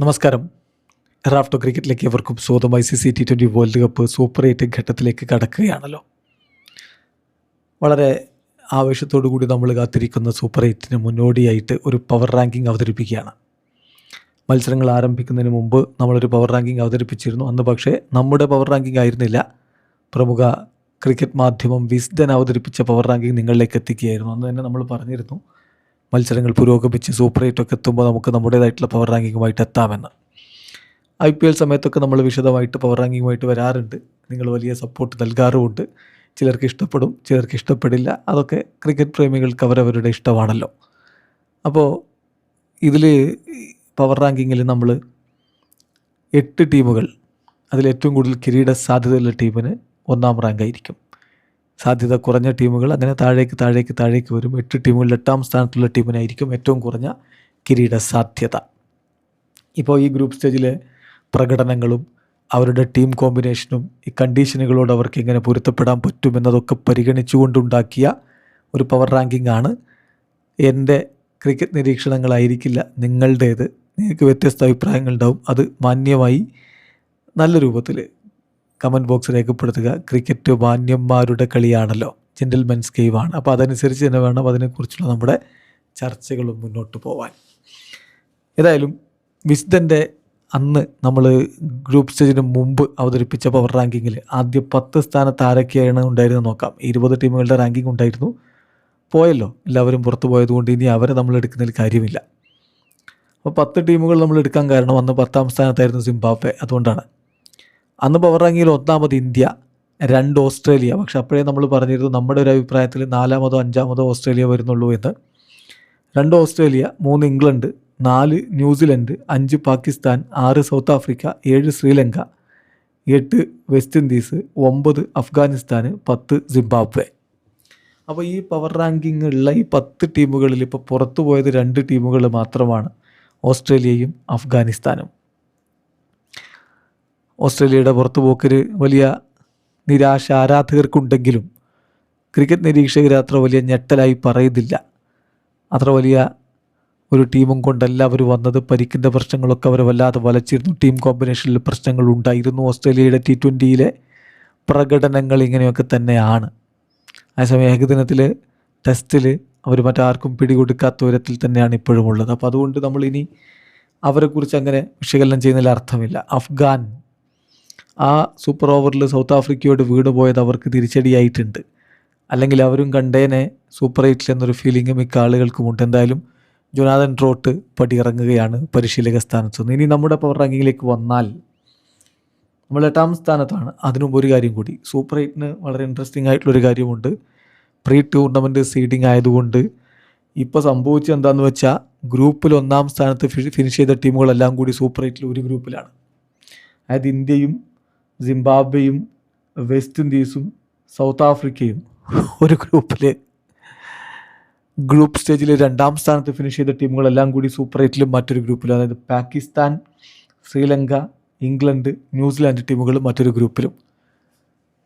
നമസ്കാരം. റാഫ്റ്റോ ക്രിക്കറ്റിലേക്ക് എവർക്കും സ്വാഗതം. ICC T20 world cup super 8 ഘട്ടത്തിലേക്ക് കടക്കുകയാണല്ലോ. വളരെ ആവേശത്തോടു കൂടി നമ്മൾ കാത്തിരിക്കുന്ന സൂപ്പർ 8ന് മുന്നോടിയായിട്ട് ഒരു പവർ റാങ്കിങ് അവതരിപ്പിക്കുകയാണ്. മത്സരങ്ങൾ ആരംഭിക്കുന്നതിന് മുമ്പ് നമ്മളൊരു പവർ റാങ്കിങ് അവതരിപ്പിച്ചിരുന്നു. അന്ന് പക്ഷേ നമ്മുടെ പവർ റാങ്കിങ് ആയിരുന്നില്ല, പ്രമുഖ ക്രിക്കറ്റ് മാധ്യമം വിസ്ഡൻ അവതരിപ്പിച്ച പവർ റാങ്കിങ് നിങ്ങളിലേക്ക് എത്തിക്കുകയായിരുന്നു. അന്ന് തന്നെ നമ്മൾ പറഞ്ഞിരുന്നു, മത്സരങ്ങൾ പുരോഗമിച്ച് സൂപ്പർ 8 ഒക്കെ എത്തുമ്പോൾ നമുക്ക് നമ്മുടേതായിട്ടുള്ള പവർ റാങ്കിങ്ങുമായിട്ട് എത്താമെന്ന്. IPL സമയത്തൊക്കെ നമ്മൾ വിശദമായിട്ട് പവർ റാങ്കിങ്ങുമായിട്ട് വരാറുണ്ട്. നിങ്ങൾ വലിയ സപ്പോർട്ട് നൽകാറുമുണ്ട്. ചിലർക്ക് ഇഷ്ടപ്പെടും, ചിലർക്ക് ഇഷ്ടപ്പെടില്ല. അതൊക്കെ ക്രിക്കറ്റ് പ്രേമികൾക്ക് അവരവരുടെ ഇഷ്ടമാണല്ലോ. അപ്പോൾ ഇതിൽ പവർ റാങ്കിങ്ങിൽ നമ്മൾ 8 ടീമുകൾ, അതിലേറ്റവും കൂടുതൽ കിരീട സാധ്യതയുള്ള ടീമിന് 1ാം റാങ്കായിരിക്കും. സാധ്യത കുറഞ്ഞ ടീമുകൾ അങ്ങനെ താഴേക്ക് വരും. 8 ടീമുകളിൽ 8ാം സ്ഥാനത്തുള്ള ടീമിനായിരിക്കും ഏറ്റവും കുറഞ്ഞ കിരീട സാധ്യത. ഇപ്പോൾ ഈ ഗ്രൂപ്പ് സ്റ്റേജിലെ പ്രകടനങ്ങളും അവരുടെ ടീം കോമ്പിനേഷനും ഈ കണ്ടീഷനുകളോട് അവർക്ക് എങ്ങനെ പൊരുത്തപ്പെടാൻ പറ്റുമെന്നതൊക്കെ പരിഗണിച്ചുകൊണ്ടുണ്ടാക്കിയ ഒരു പവർ റാങ്കിങ് ആണ്. എൻ്റെ ക്രിക്കറ്റ് നിരീക്ഷണങ്ങളായിരിക്കില്ല നിങ്ങളുടേത്. നിങ്ങൾക്ക് വ്യത്യസ്ത അഭിപ്രായങ്ങളുണ്ടാവും. അത് മാന്യമായി നല്ല രൂപത്തിൽ കമൻറ്റ് ബോക്സ് രേഖപ്പെടുത്തുക. ക്രിക്കറ്റ് മാന്യന്മാരുടെ കളിയാണല്ലോ, ജെൻറ്റിൽമെൻസ് ഗെയിമാണ്. അപ്പോൾ അതനുസരിച്ച് തന്നെ വേണം അതിനെക്കുറിച്ചുള്ള നമ്മുടെ ചർച്ചകളും മുന്നോട്ട് പോകാൻ. ഏതായാലും വിസ്ഡൻ്റെ അന്ന് നമ്മൾ ഗ്രൂപ്പ് സ്റ്റേജിന് മുമ്പ് അവതരിപ്പിച്ച പവർ റാങ്കിങ്ങിൽ ആദ്യ 10 സ്ഥാനത്ത് ആരൊക്കെയാണ് ഉണ്ടായിരുന്നത് നോക്കാം. 20 ടീമുകളുടെ റാങ്കിങ് ഉണ്ടായിരുന്നു, പോയല്ലോ, എല്ലാവരും പുറത്തു പോയതുകൊണ്ട് ഇനി അവരെ നമ്മൾ എടുക്കുന്നതിൽ കാര്യമില്ല. അപ്പോൾ 10 ടീമുകൾ നമ്മൾ എടുക്കാൻ കാരണം അന്ന് 10ാം സ്ഥാനത്തായിരുന്നു സിംബാബ്വെ. അതുകൊണ്ടാണ് അന്ന് പവർ റാങ്കിങ്ങിൽ 1ാമത് ഇന്ത്യ, 2 ഓസ്ട്രേലിയ. പക്ഷെ അപ്പോഴേ നമ്മൾ പറഞ്ഞിരുന്നു നമ്മുടെ ഒരു അഭിപ്രായത്തിൽ 4ാമതോ 5ാമതോ ഓസ്ട്രേലിയ വരുന്നുള്ളൂ എന്ന്. 2 Australia, 3 England, 4 New Zealand, 5 Pakistan, 6 south Africa, 7 Sri Lanka, 8 west Indies, 9 Afghanistan, 10 Zimbabwe. അപ്പോൾ ഈ പവർ റാങ്കിങ് ഉള്ള ഈ 10 ടീമുകളിൽ ഇപ്പോൾ പുറത്തു പോയത് 2 ടീമുകൾ മാത്രമാണ്, ഓസ്ട്രേലിയയും അഫ്ഗാനിസ്ഥാനും. ഓസ്ട്രേലിയയുടെ പുറത്തുപോക്കൊരു വലിയ നിരാശ ആരാധകർക്കുണ്ടെങ്കിലും ക്രിക്കറ്റ് നിരീക്ഷകർ അത്ര വലിയ ഞെട്ടലായി പറയുന്നില്ല. അത്ര വലിയ ഒരു ടീമും കൊണ്ടല്ല അവർ വന്നത്. പരിക്കിൻ്റെ പ്രശ്നങ്ങളൊക്കെ അവർ വല്ലാതെ വലച്ചിരുന്നു. ടീം കോമ്പിനേഷനിൽ പ്രശ്നങ്ങൾ ഉണ്ടായിരുന്നു. ഓസ്ട്രേലിയയുടെ T20യിലെ പ്രകടനങ്ങൾ ഇങ്ങനെയൊക്കെ തന്നെയാണ്. അതേസമയം ഏകദിനത്തിൽ, ടെസ്റ്റിൽ അവർ മറ്റാർക്കും പിടികൊടുക്കാത്ത വിധത്തിൽ തന്നെയാണ് ഇപ്പോഴും ഉള്ളത്. അപ്പോൾ അതുകൊണ്ട് നമ്മളിനി അവരെക്കുറിച്ച് അങ്ങനെ വിശകലനം ചെയ്യുന്നതിൽ അർത്ഥമില്ല. അഫ്ഗാൻ ആ സൂപ്പർ ഓവറിൽ സൗത്ത് ആഫ്രിക്കയോട് വീണ് പോയത് അവർക്ക് തിരിച്ചടിയായിട്ടുണ്ട്. അല്ലെങ്കിൽ അവരും കണ്ടേനെ സൂപ്പർ 8 എന്നൊരു ഫീലിംഗ് മിക്ക ആളുകൾക്കുമുണ്ട്. എന്തായാലും ജൊനാഥൻ ട്രോട്ട് പടിയിറങ്ങുകയാണ് പരിശീലക സ്ഥാനത്ത് നിന്ന്. ഇനി നമ്മുടെ പവർ റാങ്കിങ്ങിലേക്ക് വന്നാൽ നമ്മൾ 8ാം സ്ഥാനത്താണ്. അതിനുമുമ്പ് ഒരു കാര്യം കൂടി, സൂപ്പർ 8ന് വളരെ ഇൻട്രസ്റ്റിംഗ് ആയിട്ടുള്ളൊരു കാര്യമുണ്ട്. പ്രീ ടൂർണമെൻറ്റ് സീഡിങ് ആയതുകൊണ്ട് ഇപ്പോൾ സംഭവിച്ചത് എന്താണെന്ന് വെച്ചാൽ, ഗ്രൂപ്പിൽ 1ാം സ്ഥാനത്ത് ഫിനിഷ് ചെയ്ത ടീമുകളെല്ലാം കൂടി സൂപ്പർ 8ൽ ഒരു ഗ്രൂപ്പിലാണ്. അതായത് ഇന്ത്യയും സിംബാബ്വെയും വെസ്റ്റ് ഇൻഡീസും സൗത്ത് ആഫ്രിക്കയും ഒരു ഗ്രുപ്പിൽ. ഗ്രൂപ്പ് സ്റ്റേജിൽ 2ാം സ്ഥാനത്ത് ഫിനിഷ് ചെയ്ത ടീമുകളെല്ലാം കൂടി സൂപ്പർ 8ലും മറ്റൊരു ഗ്രൂപ്പിലും. അതായത് പാകിസ്ഥാൻ, ശ്രീലങ്ക, ഇംഗ്ലണ്ട്, ന്യൂസിലാൻഡ് ടീമുകൾ മറ്റൊരു ഗ്രൂപ്പിലും.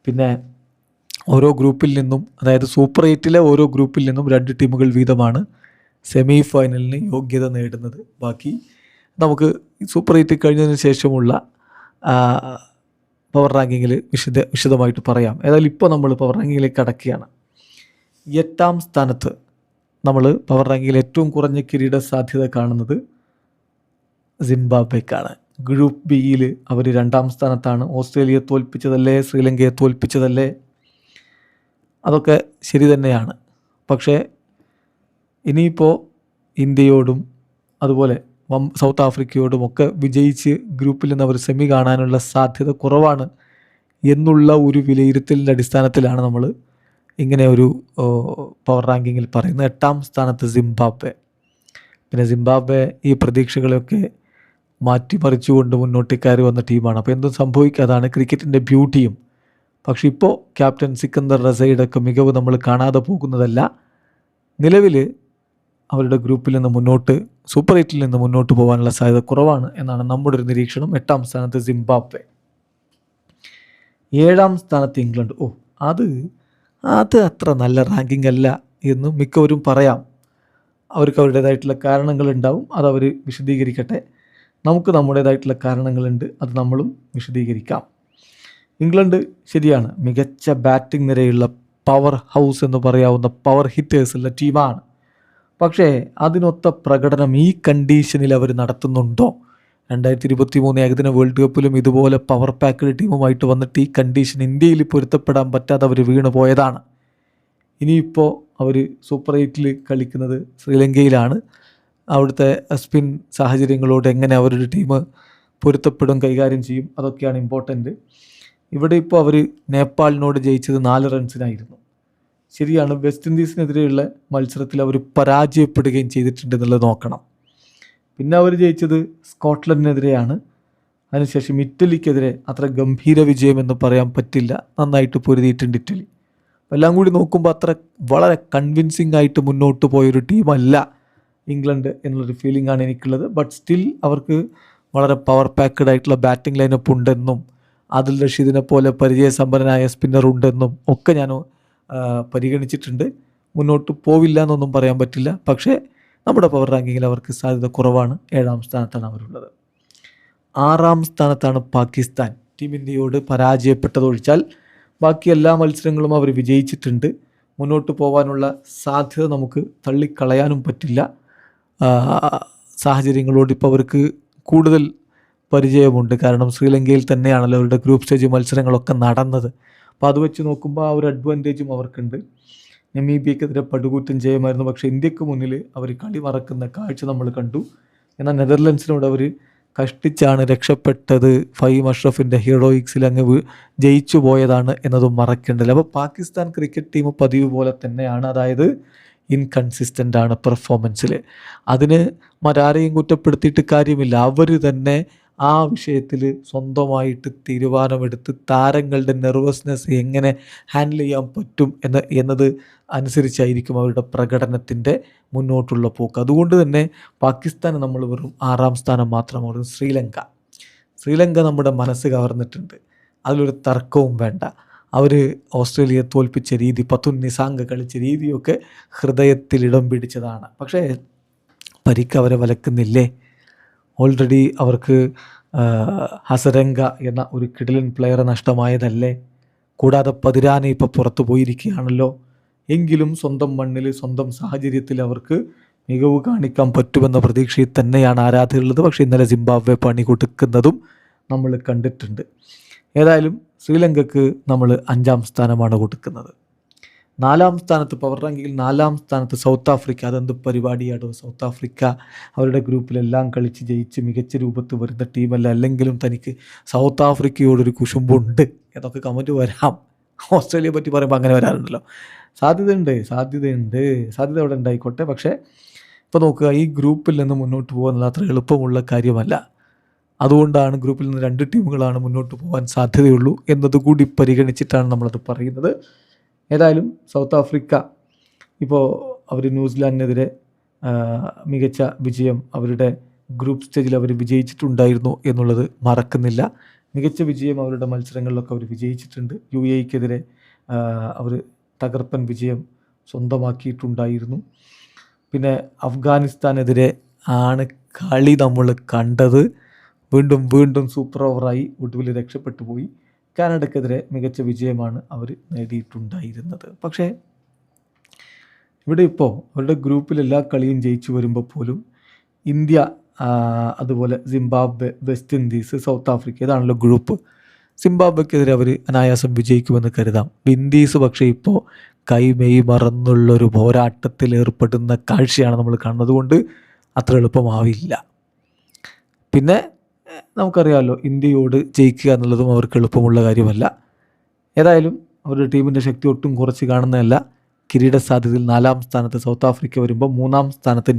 പിന്നെ ഓരോ ഗ്രൂപ്പിൽ നിന്നും, അതായത് സൂപ്പർ 8ലെ ഓരോ ഗ്രൂപ്പിൽ നിന്നും 2 ടീമുകൾ വീതമാണ് സെമി ഫൈനലിന് യോഗ്യത നേടുന്നത്. ബാക്കി നമുക്ക് സൂപ്പർ 8 കഴിഞ്ഞതിന് ശേഷമുള്ള പവർ റാങ്കിങ്ങിൽ വിശദമായിട്ട് പറയാം. ഏതായാലും ഇപ്പോൾ നമ്മൾ പവർ റാങ്കിങ്ങിലേക്ക് കടക്കുകയാണ്. 8ാം സ്ഥാനത്ത് നമ്മൾ പവർ റാങ്കിങ്ങിൽ ഏറ്റവും കുറഞ്ഞ കിരീട സാധ്യത കാണുന്നത് സിംബാബ്വെക്കാണ്. ഗ്രൂപ്പ് ബിയിൽ അവർ 2ാം സ്ഥാനത്താണ്. ഓസ്ട്രേലിയയെ തോൽപ്പിച്ചതല്ലേ, ശ്രീലങ്കയെ തോൽപ്പിച്ചതല്ലേ, അതൊക്കെ ശരി തന്നെയാണ്. പക്ഷേ ഇനിയിപ്പോൾ ഇന്ത്യയോടും അതുപോലെ സൗത്ത് ആഫ്രിക്കയോടുമൊക്കെ വിജയിച്ച് ഗ്രൂപ്പിൽ നിന്ന് അവർ സെമി കാണാനുള്ള സാധ്യത കുറവാണ് എന്നുള്ള ഒരു വിലയിരുത്തലിൻ്റെ അടിസ്ഥാനത്തിലാണ് നമ്മൾ ഇങ്ങനെ ഒരു പവർ റാങ്കിങ്ങിൽ പറയുന്നത്. 8ാം സ്ഥാനത്ത് സിംബാബ്വെ. പിന്നെ സിംബാബ്വെ ഈ പ്രതീക്ഷകളെയൊക്കെ മാറ്റിമറിച്ചുകൊണ്ട് മുന്നോട്ട് കയറി വന്ന ടീമാണ്. അപ്പോൾ എന്തും സംഭവിക്കുക, അതാണ് ക്രിക്കറ്റിൻ്റെ ബ്യൂട്ടിയും. പക്ഷേ ഇപ്പോൾ ക്യാപ്റ്റൻ സിക്കന്ദർ റസയുടെ ഒക്കെ മികവ് നമ്മൾ കാണാതെ പോകുന്നതല്ല. നിലവിൽ അവരുടെ ഗ്രൂപ്പിൽ നിന്ന് മുന്നോട്ട്, സൂപ്പർ 8ൽ നിന്ന് മുന്നോട്ട് പോകാനുള്ള സാധ്യത കുറവാണ് എന്നാണ് നമ്മുടെ ഒരു നിരീക്ഷണം. 8ാം സ്ഥാനത്ത് സിംബാബ്വെ. 7ാം സ്ഥാനത്ത് ഇംഗ്ലണ്ട്. അത് അത്ര നല്ല റാങ്കിങ് അല്ല എന്ന് മിക്കവരും പറയാം. അവർക്ക് അവരുടേതായിട്ടുള്ള കാരണങ്ങളുണ്ടാവും, അതവർ വിശദീകരിക്കട്ടെ. നമുക്ക് നമ്മുടേതായിട്ടുള്ള കാരണങ്ങളുണ്ട്, അത് നമ്മളും വിശദീകരിക്കാം. ഇംഗ്ലണ്ട് ശരിയാണ്, മികച്ച ബാറ്റിംഗ് നിരയുള്ള പവർ ഹൗസ് എന്ന് പറയാവുന്ന പവർ ഹിറ്റേഴ്സ് ഉള്ള ടീമാണ്. പക്ഷേ അതിനൊത്ത പ്രകടനം ഈ കണ്ടീഷനിൽ അവർ നടത്തുന്നുണ്ടോ? 2023 ഏകദിന വേൾഡ് കപ്പിലും ഇതുപോലെ പവർ പാക്കഡ് ടീമുമായിട്ട് വന്നിട്ട് ഈ കണ്ടീഷൻ ഇന്ത്യയിൽ പൊരുത്തപ്പെടാൻ പറ്റാതെ അവർ വീണു പോയതാണ്. ഇനിയിപ്പോൾ അവർ സൂപ്പർ 8 കളിക്കുന്നത് ശ്രീലങ്കയിലാണ്. അവിടുത്തെ സ്പിൻ സാഹചര്യങ്ങളോട് എങ്ങനെ അവരുടെ ടീം പൊരുത്തപ്പെടും, കൈകാര്യം ചെയ്യും, അതൊക്കെയാണ് ഇമ്പോർട്ടൻ്റ്. ഇവിടെ ഇപ്പോൾ അവർ നേപ്പാളിനോട് ജയിച്ചത് 4 റൺസിനായിരുന്നു. ശരിയാണ്, വെസ്റ്റ് ഇൻഡീസിനെതിരെയുള്ള മത്സരത്തിൽ അവർ പരാജയപ്പെടുകയും ചെയ്തിട്ടുണ്ട് എന്നുള്ളത് നോക്കണം. പിന്നെ അവർ ജയിച്ചത് സ്കോട്ട്ലൻഡിനെതിരെയാണ്. അതിനുശേഷം ഇറ്റലിക്കെതിരെ അത്ര ഗംഭീര വിജയം എന്ന് പറയാൻ പറ്റില്ല, നന്നായിട്ട് പൊരുതിയിട്ടുണ്ട് ഇറ്റലി. എല്ലാം കൂടി നോക്കുമ്പോൾ അത്ര വളരെ കൺവിൻസിങ് ആയിട്ട് മുന്നോട്ട് പോയൊരു ടീമല്ല ഇംഗ്ലണ്ട് എന്നുള്ളൊരു ഫീലിംഗ് ആണ് എനിക്കുള്ളത്. ബട്ട് സ്റ്റിൽ അവർക്ക് വളരെ പവർ പാക്കഡ് ആയിട്ടുള്ള ബാറ്റിംഗ് ലൈനപ്പ് ഉണ്ടെന്നും ആദിൽ റഷീദിനെ പോലെ പരിചയസമ്പന്നനായ സ്പിന്നർ ഉണ്ടെന്നും ഒക്കെ ഞാൻ പരിഗണിച്ചിട്ടുണ്ട്. മുന്നോട്ട് പോവില്ല എന്നൊന്നും പറയാൻ പറ്റില്ല. പക്ഷേ നമ്മുടെ പവർ റാങ്കിങ്ങിൽ അവർക്ക് സാധ്യത കുറവാണ്. 7ാം സ്ഥാനത്താണ് അവരുള്ളത്. 6ാം സ്ഥാനത്താണ് പാകിസ്ഥാൻ. ടീം ഇന്ത്യയോട് പരാജയപ്പെട്ടതൊഴിച്ചാൽ ബാക്കി എല്ലാ മത്സരങ്ങളും അവർ വിജയിച്ചിട്ടുണ്ട്. മുന്നോട്ട് പോകാനുള്ള സാധ്യത നമുക്ക് തള്ളിക്കളയാനും പറ്റില്ല. സാഹചര്യങ്ങളോട് ഇപ്പോൾ അവർക്ക് കൂടുതൽ പരിചയമുണ്ട്. കാരണം ശ്രീലങ്കയിൽ തന്നെയാണല്ലോ അവരുടെ ഗ്രൂപ്പ് സ്റ്റേജ് മത്സരങ്ങളൊക്കെ നടന്നത്. അപ്പോൾ അത് വെച്ച് നോക്കുമ്പോൾ ആ ഒരു അഡ്വാൻറ്റേജും അവർക്കുണ്ട്. നമീബിയക്കെതിരെ പടുകൂറ്റൻ ജയമായിരുന്നു. പക്ഷേ ഇന്ത്യക്ക് മുന്നിൽ അവർ കളി മറക്കുന്ന കാഴ്ച നമ്മൾ കണ്ടു. എന്നാൽ നെതർലൻഡ്സിനോട് അവർ കഷ്ടിച്ചാണ് രക്ഷപ്പെട്ടത്. ഫഹീം അഷ്റഫിൻ്റെ ഹീറോയിക്സിൽ അങ്ങ് ജയിച്ചു പോയതാണ് എന്നതും മറക്കേണ്ടത്. അപ്പോൾ പാകിസ്ഥാൻ ക്രിക്കറ്റ് ടീം പതിവ് പോലെ തന്നെയാണ്, അതായത് ഇൻകൺസിസ്റ്റൻ്റ് ആണ് പെർഫോമൻസിൽ. അതിന് മറ്റാരെയും കുറ്റപ്പെടുത്തിയിട്ട് കാര്യമില്ല. അവർ തന്നെ ആ വിഷയത്തിൽ സ്വന്തമായിട്ട് തീരുമാനമെടുത്ത് താരങ്ങളുടെ നെർവസ്നെസ് എങ്ങനെ ഹാൻഡിൽ ചെയ്യാൻ പറ്റും എന്നത് അനുസരിച്ചായിരിക്കും അവരുടെ പ്രകടനത്തിൻ്റെ മുന്നോട്ടുള്ള പോക്ക്. അതുകൊണ്ട് തന്നെ പാകിസ്ഥാൻ നമ്മൾ വെറും 6ാം സ്ഥാനം മാത്രമാണ്. ശ്രീലങ്ക നമ്മുടെ മനസ്സ് കവർന്നിട്ടുണ്ട്, അതിലൊരു തർക്കവും വേണ്ട. അവർ ഓസ്ട്രേലിയയെ തോൽപ്പിച്ച രീതി, പത്തുൻ നിസാങ്ക കളിച്ച രീതിയൊക്കെ ഹൃദയത്തിൽ ഇടം പിടിച്ചതാണ്. പക്ഷേ പരിക്ക് അവരെ വലക്കുന്നില്ലേ? ഓൾറെഡി അവർക്ക് ഹസരംഗ എന്ന ഒരു കിടിലൻ പ്ലെയറെ നഷ്ടമായതല്ലേ? കൂടാതെ പതിരാനെ ഇപ്പോൾ പുറത്തു പോയിരിക്കുകയാണല്ലോ. എങ്കിലും സ്വന്തം മണ്ണിൽ സ്വന്തം സാഹചര്യത്തിൽ അവർക്ക് മികവ് കാണിക്കാൻ പറ്റുമെന്ന പ്രതീക്ഷയിൽ തന്നെയാണ് ആരാധകരുള്ളത്. പക്ഷേ ഇന്നലെ സിംബാബ്വെ പണി കൊടുക്കുന്നതും നമ്മൾ കണ്ടിട്ടുണ്ട്. ഏതായാലും ശ്രീലങ്കക്ക് നമ്മൾ 5ാം സ്ഥാനമാണ് കൊടുക്കുന്നത്. 4ാം സ്ഥാനത്ത് പവർ റാങ്കിങ്ങിൽ 4ാം സ്ഥാനത്ത് സൗത്ത് ആഫ്രിക്ക. അതെന്ത് പരിപാടിയാണോ? സൗത്ത് ആഫ്രിക്ക അവരുടെ ഗ്രൂപ്പിലെല്ലാം കളിച്ച് ജയിച്ച് മികച്ച രൂപത്തിൽ വരുന്ന ടീമല്ല. അല്ലെങ്കിലും തനിക്ക് സൗത്ത് ആഫ്രിക്കയോടൊരു കുശുമ്പുണ്ട് എന്നൊക്കെ കമൻറ്റ് വരാം. ഓസ്ട്രേലിയയെ പറ്റി പറയുമ്പോൾ അങ്ങനെ വരാറുണ്ടല്ലോ. സാധ്യത അവിടെ ഉണ്ടായിക്കോട്ടെ. പക്ഷേ ഇപ്പോൾ നോക്കുക, ഈ ഗ്രൂപ്പിൽ നിന്ന് മുന്നോട്ട് പോകാൻ അത്ര എളുപ്പമുള്ള കാര്യമല്ല. അതുകൊണ്ടാണ് ഗ്രൂപ്പിൽ നിന്ന് 2 ടീമുകളാണ് മുന്നോട്ട് പോകാൻ സാധ്യതയുള്ളൂ എന്നതുകൂടി പരിഗണിച്ചിട്ടാണ് നമ്മളത് പറയുന്നത്. ഏതായാലും സൗത്ത് ആഫ്രിക്ക ഇപ്പോൾ അവർ ന്യൂസിലാൻഡിനെതിരെ മികച്ച വിജയം അവരുടെ ഗ്രൂപ്പ് സ്റ്റേജിൽ അവർ വിജയിച്ചിട്ടുണ്ടായിരുന്നു എന്നുള്ളത് മറക്കുന്നില്ല. മികച്ച വിജയം അവരുടെ മത്സരങ്ങളിലൊക്കെ അവർ വിജയിച്ചിട്ടുണ്ട്. UAEക്കെതിരെ അവർ തകർപ്പൻ വിജയം സ്വന്തമാക്കിയിട്ടുണ്ടായിരുന്നു. പിന്നെ അഫ്ഗാനിസ്ഥാനെതിരെ ആണ് കളി നമ്മൾ കണ്ടത്. വീണ്ടും സൂപ്പർ ഓവറായി ഒടുവിൽ രക്ഷപ്പെട്ടു പോയി. കാനഡയ്ക്കെതിരെ മികച്ച വിജയമാണ് അവർ നേടിയിട്ടുണ്ടായിരുന്നത്. പക്ഷേ ഇവിടെ ഇപ്പോൾ അവരുടെ ഗ്രൂപ്പിൽ എല്ലാ കളിയും ജയിച്ചു വരുമ്പോൾ പോലും ഇന്ത്യ, അതുപോലെ Zimbabwe, west Indies, south Africa, ഇതാണല്ലോ ഗ്രൂപ്പ്. സിംബാബ്വെക്കെതിരെ അവർ അനായാസം വിജയിക്കുമെന്ന് കരുതാം. വിൻഡീസ് പക്ഷേ ഇപ്പോൾ കൈമെയ് മറന്നുള്ളൊരു പോരാട്ടത്തിൽ ഏർപ്പെടുന്ന കാഴ്ചയാണ് നമ്മൾ കാണുന്നത്. കൊണ്ട് അത്ര എളുപ്പമാവില്ല. പിന്നെ നമുക്കറിയാമല്ലോ, ഇന്ത്യയോട് ജയിക്കുക എന്നുള്ളതും അവർക്ക് എളുപ്പമുള്ള കാര്യമല്ല. ഏതായാലും അവരുടെ ടീമിൻ്റെ ശക്തി ഒട്ടും കുറച്ച് കാണുന്നതല്ല. കിരീട സാധ്യതയിൽ 4ാം സ്ഥാനത്ത് സൗത്ത് ആഫ്രിക്ക വരുമ്പോൾ 3ാം സ്ഥാനത്ത്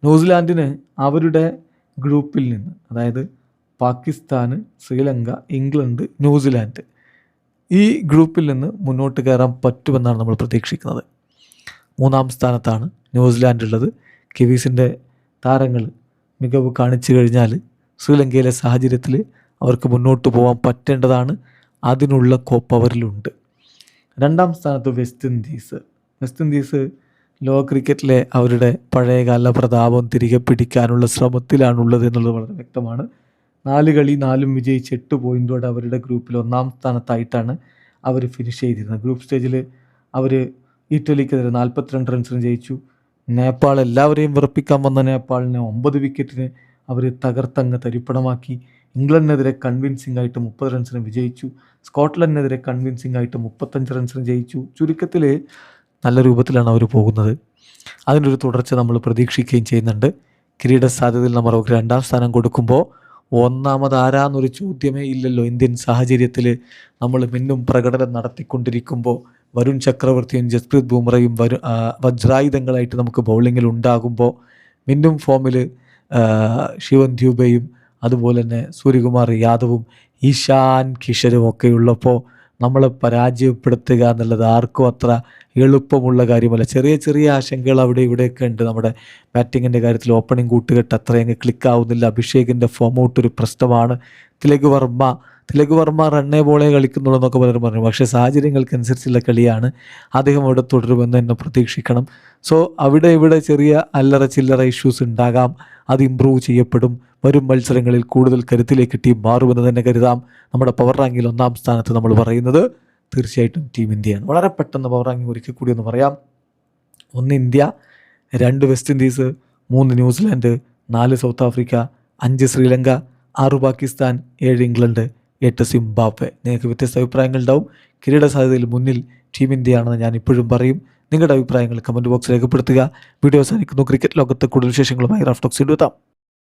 ന്യൂസിലാൻഡിന് അവരുടെ ഗ്രൂപ്പിൽ നിന്ന്, അതായത് പാകിസ്ഥാൻ, ശ്രീലങ്ക, ഇംഗ്ലണ്ട്, ന്യൂസിലാൻഡ്, ഈ ഗ്രൂപ്പിൽ നിന്ന് മുന്നോട്ട് കയറാൻ പറ്റുമെന്നാണ് നമ്മൾ പ്രതീക്ഷിക്കുന്നത്. 3ാം സ്ഥാനത്താണ് ന്യൂസിലാൻഡ് ഉള്ളത്. കിവീസിൻ്റെ താരങ്ങൾ മികവ് കാണിച്ചു കഴിഞ്ഞാൽ ശ്രീലങ്കയിലെ സാഹചര്യത്തിൽ അവർക്ക് മുന്നോട്ട് പോകാൻ പറ്റേണ്ടതാണ്. അതിനുള്ള കോപ്പ് അവരിലുണ്ട്. 2ാം സ്ഥാനത്ത് വെസ്റ്റ് ഇൻഡീസ് ലോക ക്രിക്കറ്റിലെ അവരുടെ പഴയകാല പ്രതാപം തിരികെ പിടിക്കാനുള്ള ശ്രമത്തിലാണുള്ളത് എന്നുള്ളത് വളരെ വ്യക്തമാണ്. 4 കളി 4 വിജയിച്ച് 8 പോയിൻറ്റോടെ അവരുടെ ഗ്രൂപ്പിൽ 1-ാം സ്ഥാനത്തായിട്ടാണ് അവർ ഫിനിഷ് ചെയ്തിരുന്നത്. ഗ്രൂപ്പ് സ്റ്റേജിൽ അവർ ഇറ്റലിക്കെതിരെ 42 റൺസിന് ജയിച്ചു. നേപ്പാൾ എല്ലാവരെയും വിറപ്പിക്കാൻ വന്ന നേപ്പാളിനെ 9 വിക്കറ്റിന് അവർ തകർത്തങ്ങ് തരിപ്പണമാക്കി. ഇംഗ്ലണ്ടിനെതിരെ കൺവിൻസിംഗ് ആയിട്ട് 30 റൺസിന് വിജയിച്ചു. സ്കോട്ട്ലൻഡിനെതിരെ കൺവിൻസിംഗ് ആയിട്ട് 35 റൺസിന് ജയിച്ചു. ചുരുക്കത്തിൽ നല്ല രൂപത്തിലാണ് അവർ പോകുന്നത്. അതിനൊരു തുടർച്ച നമ്മൾ പ്രതീക്ഷിക്കുകയും ചെയ്യുന്നുണ്ട്. കിരീട സാധ്യതയിൽ നമ്മൾ അവർക്ക് 2-ാം സ്ഥാനം കൊടുക്കുമ്പോൾ ഒന്നാമത് ആരാന്നൊരു ചോദ്യമേ ഇല്ലല്ലോ. ഇന്ത്യൻ സാഹചര്യത്തിൽ നമ്മൾ മിന്നും പ്രകടനം നടത്തിക്കൊണ്ടിരിക്കുമ്പോൾ വരുൺ ചക്രവർത്തിയും ജസ്പ്രീത് ബുംറയും വജ്രായുധങ്ങളായിട്ട് നമുക്ക് ബൗളിങ്ങിൽ ഉണ്ടാകുമ്പോൾ മിന്നും ഫോമിൽ ശിവൻ ദ്യൂബയും അതുപോലെ തന്നെ സൂര്യകുമാർ യാദവും ഈശാൻ കിഷനും ഒക്കെ ഉള്ളപ്പോൾ നമ്മളെ പരാജയപ്പെടുത്തുക എന്നുള്ളത് ആർക്കും അത്ര എളുപ്പമുള്ള കാര്യമല്ല. ചെറിയ ചെറിയ ആശങ്കകൾ അവിടെ ഇവിടെയൊക്കെ ഉണ്ട്. നമ്മുടെ ബാറ്റിങ്ങിൻ്റെ കാര്യത്തിൽ ഓപ്പണിംഗ് കൂട്ടുകെട്ട് അത്രയങ്ങ് ക്ലിക്കാവുന്നില്ല. അഭിഷേകിൻ്റെ ഫോം ഔട്ട് ഒരു പ്രശ്നമാണ്. തിലക് വർമ്മ റണ്ണേ ബോളേ കളിക്കുന്നുള്ളൂ എന്നൊക്കെ പലരും പറഞ്ഞു. പക്ഷേ സാഹചര്യങ്ങൾക്കനുസരിച്ചുള്ള കളിയാണ്. അദ്ദേഹം അവിടെ തുടരുമെന്ന് തന്നെ പ്രതീക്ഷിക്കണം. സോ അവിടെ ഇവിടെ ചെറിയ അല്ലറ ചില്ലറ ഇഷ്യൂസ് ഉണ്ടാകാം. അത് ഇമ്പ്രൂവ് ചെയ്യപ്പെടും. വരും മത്സരങ്ങളിൽ കൂടുതൽ കരുത്തിലേക്ക് ടീം മാറുമെന്ന് തന്നെ കരുതാം. നമ്മുടെ പവർ റാങ്കിൽ 1-ാം സ്ഥാനത്ത് നമ്മൾ പറയുന്നത് തീർച്ചയായിട്ടും ടീം ഇന്ത്യയാണ്. വളരെ പെട്ടെന്ന് പവർ റാങ്കിങ് ഒരിക്കൽ കൂടി ഒന്ന് പറയാം. 1 India, 2 west Indies, 3 New Zealand, 4 south Africa, 5 Sri Lanka, 6 Pakistan, 7 England, 8 Zimbabwe. നിങ്ങൾക്ക് വ്യത്യസ്ത അഭിപ്രായങ്ങൾ ഉണ്ടാവും. കിരീട സാധ്യതയിൽ മുന്നിൽ ടീം ഇന്ത്യയാണെന്ന് ഞാൻ ഇപ്പോഴും പറയും. നിങ്ങളുടെ അഭിപ്രായങ്ങൾ കമൻറ്റ് ബോക്സിൽ രേഖപ്പെടുത്തുക. വീഡിയോ അവസാനിക്കുന്നു. ക്രിക്കറ്റ് ലോകത്ത് കൂടുതൽ വിശേഷങ്ങളുമായി റാഫ് ടോക്സ് എത്താം.